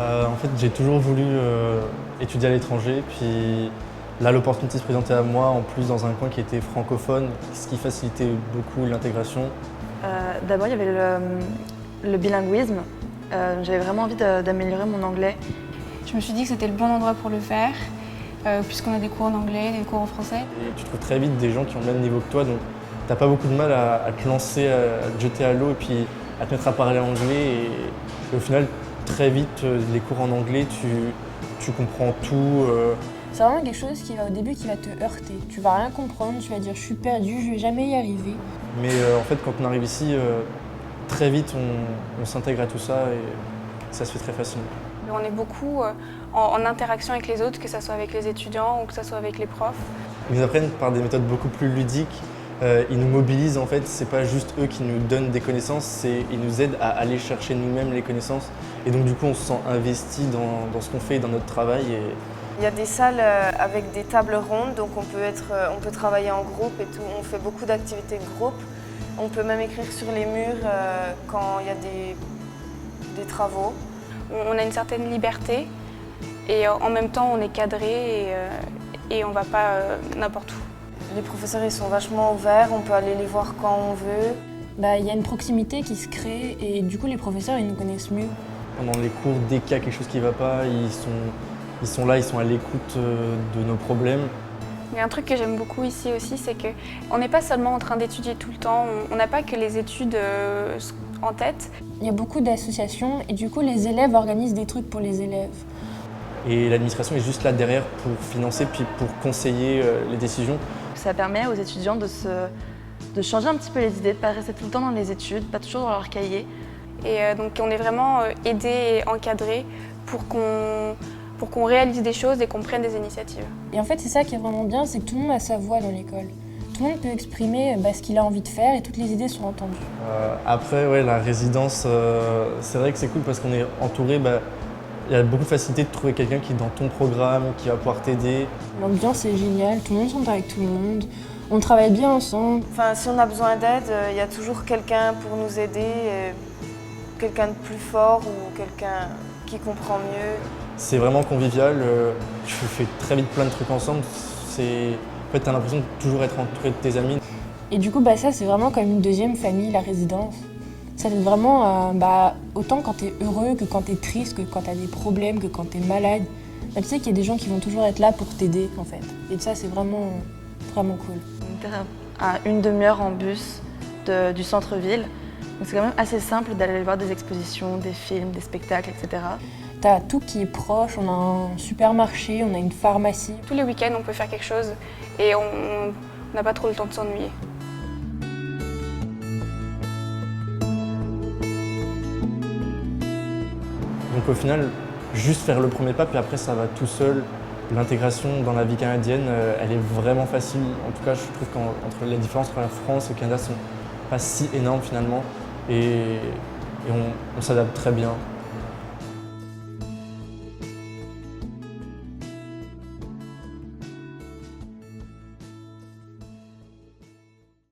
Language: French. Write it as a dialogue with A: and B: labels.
A: En fait, j'ai toujours voulu étudier à l'étranger, puis là, l'opportunité se présentait à moi, en plus dans un coin qui était francophone, ce qui facilitait beaucoup l'intégration.
B: D'abord, il y avait le bilinguisme. J'avais vraiment envie d'améliorer mon anglais.
C: Je me suis dit que c'était le bon endroit pour le faire, puisqu'on a des cours en anglais, des cours en français.
A: Et tu trouves très vite des gens qui ont le même niveau que toi, donc t'as pas beaucoup de mal à te lancer, à te jeter à l'eau et puis à te mettre à parler anglais. Et au final, très vite, les cours en anglais, tu comprends tout.
C: C'est vraiment quelque chose qui va au début qui va te heurter. Tu vas rien comprendre, tu vas dire je suis perdu, je vais jamais y arriver.
A: Mais en fait, quand on arrive ici, très vite, on s'intègre à tout ça et ça se fait très facilement.
C: On est beaucoup en interaction avec les autres, que ce soit avec les étudiants ou que ce soit avec les profs.
A: Ils nous apprennent par des méthodes beaucoup plus ludiques. Ils nous mobilisent en fait, c'est pas juste eux qui nous donnent des connaissances, ils nous aident à aller chercher nous-mêmes les connaissances. Et donc du coup on se sent investi dans ce qu'on fait, dans notre travail.
D: Il y a des salles avec des tables rondes, donc on peut travailler en groupe et tout. On fait beaucoup d'activités de groupe. On peut même écrire sur les murs quand il y a des travaux.
C: On a une certaine liberté et en même temps on est cadré et on ne va pas n'importe où.
D: Les professeurs ils sont vachement ouverts, on peut aller les voir quand on veut.
C: Il y a une proximité qui se crée et du coup les professeurs ils nous connaissent mieux.
A: Pendant les cours, dès qu'il y a quelque chose qui ne va pas, ils sont là, ils sont à l'écoute de nos problèmes.
C: Il y a un truc que j'aime beaucoup ici aussi, c'est qu'on n'est pas seulement en train d'étudier tout le temps, on n'a pas que les études en tête. Il y a beaucoup d'associations et du coup les élèves organisent des trucs pour les élèves.
A: Et l'administration est juste là derrière pour financer puis pour conseiller les décisions.
B: Ça permet aux étudiants de changer un petit peu les idées, de ne pas rester tout le temps dans les études, pas toujours dans leur cahier.
C: Et donc on est vraiment aidés et encadrés pour qu'on réalise des choses et qu'on prenne des initiatives. Et en fait c'est ça qui est vraiment bien, c'est que tout le monde a sa voix dans l'école. Tout le monde peut exprimer ce qu'il a envie de faire et toutes les idées sont entendues.
A: Après, ouais, la résidence, c'est vrai que c'est cool parce qu'on est entouré. Il y a beaucoup de facilité de trouver quelqu'un qui est dans ton programme, qui va pouvoir t'aider.
C: L'ambiance est géniale, tout le monde s'entend avec tout le monde, on travaille bien ensemble.
D: Enfin, si on a besoin d'aide, il y a toujours quelqu'un pour nous aider, quelqu'un de plus fort ou quelqu'un qui comprend mieux.
A: C'est vraiment convivial, tu fais très vite plein de trucs ensemble. En fait, tu as l'impression de toujours être entouré de tes amis.
C: Et du coup, ça c'est vraiment comme une deuxième famille, la résidence. Ça donne vraiment, autant quand t'es heureux que quand t'es triste, que quand t'as des problèmes, que quand t'es malade. Tu sais qu'il y a des gens qui vont toujours être là pour t'aider en fait. Et ça c'est vraiment, vraiment cool.
B: On était à une demi-heure en bus du centre-ville. Donc c'est quand même assez simple d'aller voir des expositions, des films, des spectacles, etc.
C: T'as tout qui est proche, on a un supermarché, on a une pharmacie. Tous les week-ends on peut faire quelque chose et on n'a pas trop le temps de s'ennuyer.
A: Donc au final, juste faire le premier pas, puis après ça va tout seul. L'intégration dans la vie canadienne, elle est vraiment facile. En tout cas, je trouve qu'entre les différences entre la France et le Canada sont pas si énormes finalement. Et on s'adapte très bien.